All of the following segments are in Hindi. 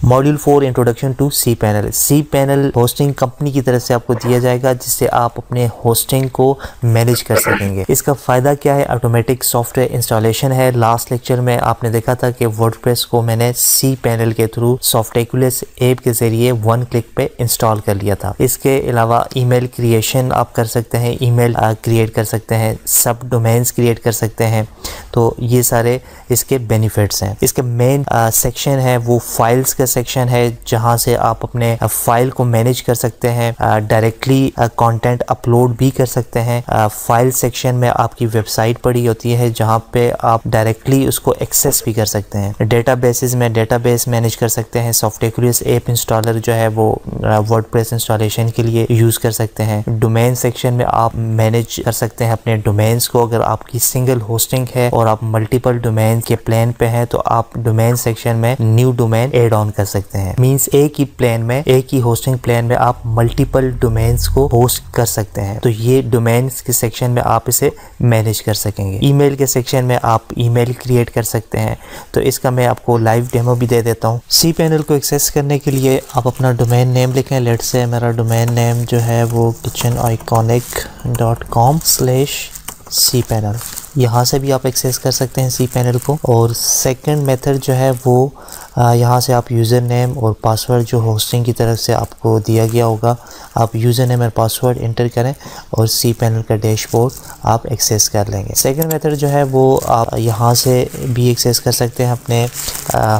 Module 4 introduction to cPanel. CPanel hosting company की तरफ से आपको दिया जाएगा जिससे आप अपने होस्टिंग को मैनेज कर सकेंगे। इसका फ़ायदा क्या है? ऑटोमेटिक सॉफ्टवेयर इंस्टॉलेशन है। लास्ट लेक्चर में आपने देखा था कि वर्डप्रेस को मैंने सी पैनल के थ्रू सॉफ्टेकुलस ऐप के ज़रिए 1 क्लिक पे इंस्टॉल कर लिया था। इसके अलावा ईमेल क्रिएशन आप कर सकते हैं, ईमेल क्रिएट कर सकते हैं, सब डोमेन्स क्रिएट कर सकते हैं। तो ये सारे इसके बेनिफिट्स हैं। इसके मेन सेक्शन है वो फाइल्स का सेक्शन है जहां से आप अपने फाइल को मैनेज कर सकते हैं, डायरेक्टली कंटेंट अपलोड भी कर सकते हैं। फाइल सेक्शन में आपकी वेबसाइट पड़ी होती है जहां पे आप डायरेक्टली उसको एक्सेस भी कर सकते हैं। डेटाबेसेस में डेटाबेस मैनेज कर सकते हैं। सॉफ्टकुलस ऐप इंस्टॉलर जो है वो वर्डप्रेस इंस्टॉलेशन के लिए यूज कर सकते हैं। डोमेन सेक्शन में आप मैनेज कर सकते हैं अपने डोमेन्स को। अगर आपकी सिंगल होस्टिंग है और आप मल्टीपल डोमेन के प्लान पे हैं तो आप डोमेन सेक्शन में न्यू डोमेन एड ऑन कर सकते हैं। मींस एक ही प्लान में, एक ही होस्टिंग प्लान में आप मल्टीपल डोमेन्स को होस्ट कर सकते हैं। तो ये डोमेन्स के सेक्शन में आप इसे मैनेज कर सकेंगे। ईमेल के सेक्शन में आप ईमेल क्रिएट कर सकते हैं। तो इसका मैं आपको लाइव डेमो भी दे देता हूँ। सी पैनल को एक्सेस करने के लिए आप अपना डोमेन नेम लिखें। लेट्स से मेरा डोमेन नेम जो है वो kitcheniconic.com/cpanel। यहाँ से भी आप एक्सेस कर सकते हैं सी पैनल को। और सेकंड मेथड जो है वो यहाँ से आप यूज़र नेम और पासवर्ड जो होस्टिंग की तरफ से आपको दिया गया होगा, आप यूज़र नेम और पासवर्ड इंटर करें और सी पैनल का डैशबोर्ड आप एक्सेस कर लेंगे। सेकंड मेथड जो है वो आप यहाँ से भी एक्सेस कर सकते हैं अपने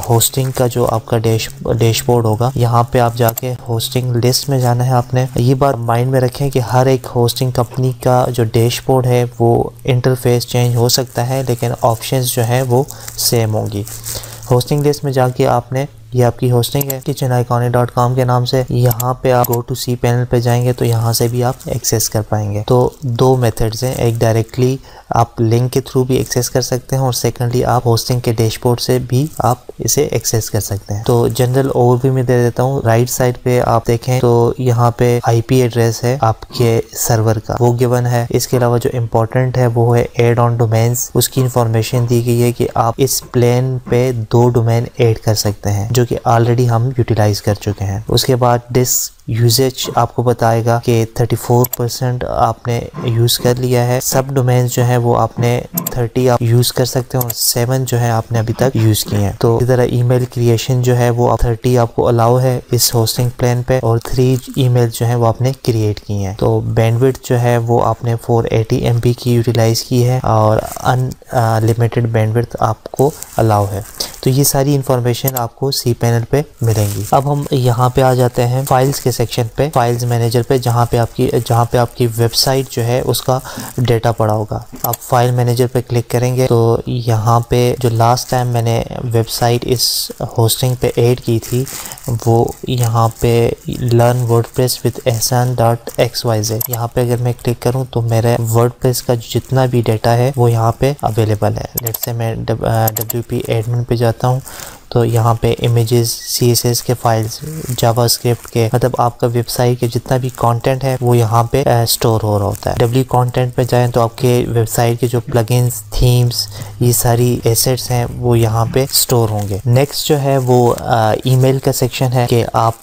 होस्टिंग का जो आपका डैशबोर्ड होगा। यहाँ पे आप जाके होस्टिंग लिस्ट में जाना है आपने। ये बात माइंड में रखें कि हर एक होस्टिंग कंपनी का जो डैशबोर्ड है वो इंटरफेस चेंज हो सकता है लेकिन ऑप्शंस जो है वो सेम होंगी। होस्टिंग लिस्ट में जाके आपने, ये आपकी होस्टिंग है kitcheniconic.com के नाम से, यहाँ पे आप गो टू सी पैनल पे जाएंगे तो यहाँ से भी आप एक्सेस कर पाएंगे। तो दो मेथड्स हैं, एक डायरेक्टली आप लिंक के थ्रू भी एक्सेस कर सकते हैं और सेकंडली आप होस्टिंग के डैशबोर्ड से भी आप इसे एक्सेस कर सकते हैं। तो जनरल ओवरव्यू में दे देता हूँ। राइट साइड पे आप देखें तो यहाँ पे आईपी एड्रेस है आपके सर्वर का, वो गिवन है। इसके अलावा जो इम्पोर्टेंट है वो है एड ऑन डोमेन्स। उसकी इंफॉर्मेशन दी गई है कि आप इस प्लान पे 2 डोमेन ऐड कर सकते हैं जो कि ऑलरेडी हम यूटिलाइज कर चुके हैं। उसके बाद डिस्क यूजेज आपको बताएगा कि 34% आपने यूज कर लिया है। सब डोमेन्स जो है वो आपने 30 आप यूज कर सकते हैं और 7 जो है आपने अभी तक यूज किए हैं। तो इस तरह ईमेल क्रिएशन जो है वो 30 आपको अलाउ है इस होस्टिंग प्लान पे और 3 ईमेल जो है वो आपने क्रिएट की हैं। तो बैंडविड्थ जो है वो आपने 480 MB की यूटिलाइज की है और अनलिमिटेड बैंडविड्थ आपको अलाउ है। तो ये सारी इंफॉर्मेशन आपको सी पैनल पे मिलेंगी। अब हम यहाँ पे आ जाते हैं फाइल्स के सेक्शन पे, फाइल्स मैनेजर पे, जहाँ पे आपकी वेबसाइट जो है उसका डेटा पड़ा होगा। आप फाइल मैनेजर पे क्लिक करेंगे तो यहाँ पे जो लास्ट टाइम मैंने वेबसाइट इस होस्टिंग पे ऐड की थी वो यहाँ पे लर्न वर्डप्रेस विद ehsan.xyz, यहाँ पे अगर मैं क्लिक करूँ तो मेरे वर्डप्रेस का जितना भी डेटा है वो यहाँ पे अवेलेबल है। लेट्स से मैं WP एडमिन पे जाता हूँ तो यहाँ पे इमेजेस, CSS के फाइल्स, जावास्क्रिप्ट के, मतलब आपका वेबसाइट के जितना भी कंटेंट है वो यहाँ पे स्टोर हो रहा होता है। W कंटेंट पे जाएं तो आपके वेबसाइट के जो प्लगइन्स, थीम्स, ये सारी एसेट्स हैं वो यहाँ पे स्टोर होंगे। नेक्स्ट जो है वो ईमेल का सेक्शन है कि आप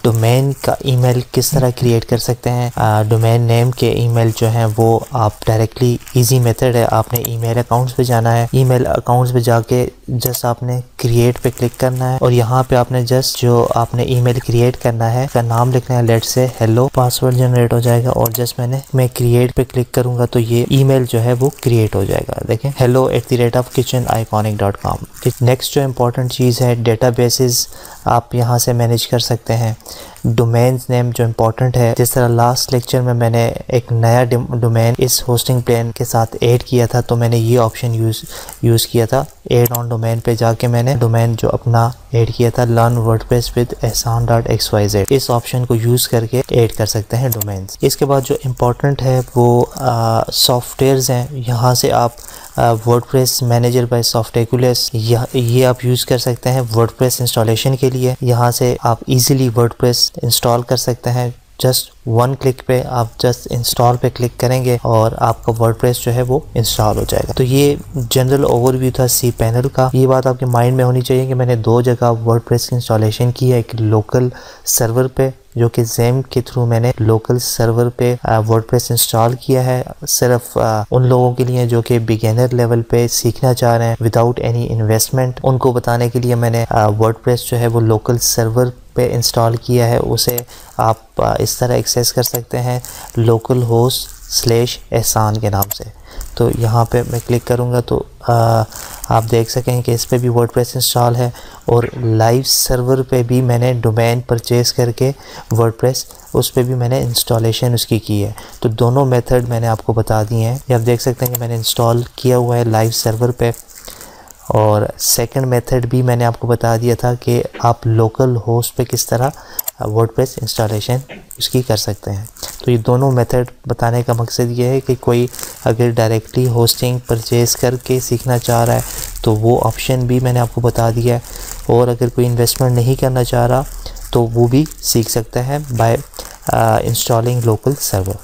डोमेन का ईमेल किस तरह क्रिएट कर सकते हैं। डोमेन नेम के ईमेल जो है वो आप डायरेक्टली, ईजी मेथड है, आपने ईमेल अकाउंट्स पे जाना है। ईमेल अकाउंट्स पे जाके जस्ट आपने क्रिएट पे क्लिक करना है और यहाँ पे आपने जस्ट जो आपने ईमेल क्रिएट करना है का नाम लिखना है। Let's say hello, password generate हो जाएगा और जस्ट मैं क्रिएट पे क्लिक करूंगा तो ये ईमेल जो है वो क्रिएट हो जाएगा। देखें, hello@kitcheniconic.com। नेक्स्ट जो इम्पोर्टेंट चीज़ है, डेटाबेसेस आप यहाँ से मैनेज कर सकते हैं। डोमेन्स नेम जो इम्पोर्टेंट है, जिस तरह लास्ट लेक्चर में मैंने एक नया डोमेन इस होस्टिंग प्लान के साथ ऐड किया था तो मैंने ये ऑप्शन यूज़ किया था। एड ऑन डोमेन पे जाके मैंने डोमेन जो अपना ऐड किया था लर्न वर्डप्रेस विद ehsan.xyz, इस ऑप्शन को यूज़ करके ऐड कर सकते हैं डोमेन्स। इसके बाद जो इम्पोर्टेंट है वो सॉफ्टवेयर्स हैं। यहाँ से आप वर्डप्रेस मैनेजर बाय सॉफ्टकुलस, ये आप यूज़ कर सकते हैं वर्डप्रेस इंस्टॉलेशन के लिए। यहाँ से आप इजीली वर्डप्रेस इंस्टॉल कर सकते हैं जस्ट वन क्लिक पे आप जस्ट इंस्टॉल पे क्लिक करेंगे और आपका वर्डप्रेस जो है वो इंस्टॉल हो जाएगा। तो ये जनरल ओवरव्यू था cPanel का। ये बात आपके माइंड में होनी चाहिए कि मैंने 2 जगह वर्डप्रेस की इंस्टॉलेशन की है, एक लोकल सर्वर पे जो कि ज़ेम के थ्रू मैंने लोकल सर्वर पे वर्डप्रेस इंस्टॉल किया है, सिर्फ उन लोगों के लिए जो कि बिगिनर लेवल पे सीखना चाह रहे हैं विदाउट एनी इन्वेस्टमेंट, उनको बताने के लिए मैंने वर्डप्रेस जो है वो लोकल सर्वर पे इंस्टॉल किया है। उसे आप इस तरह एक्सेस कर सकते हैं लोकल होस्ट /ehsan के नाम से। तो यहाँ पे मैं क्लिक करूँगा तो आप देख सकें कि इस पे भी वर्डप्रेस इंस्टॉल है और लाइव सर्वर पे भी मैंने डोमेन परचेज़ करके वर्डप्रेस उस पे भी मैंने इंस्टॉलेशन उसकी की है। तो दोनों मेथड मैंने आपको बता दिए हैं। ये आप देख सकते हैं कि मैंने इंस्टॉल किया हुआ है लाइव सर्वर पे। और सेकंड मेथड भी मैंने आपको बता दिया था कि आप लोकल होस्ट पे किस तरह वर्डप्रेस इंस्टॉलेशन उसकी कर सकते हैं। तो ये दोनों मेथड बताने का मकसद ये है कि कोई अगर डायरेक्टली होस्टिंग परचेज़ करके सीखना चाह रहा है तो वो ऑप्शन भी मैंने आपको बता दिया है, और अगर कोई इन्वेस्टमेंट नहीं करना चाह रहा तो वो भी सीख सकता है बाय इंस्टॉलिंग लोकल सर्वर।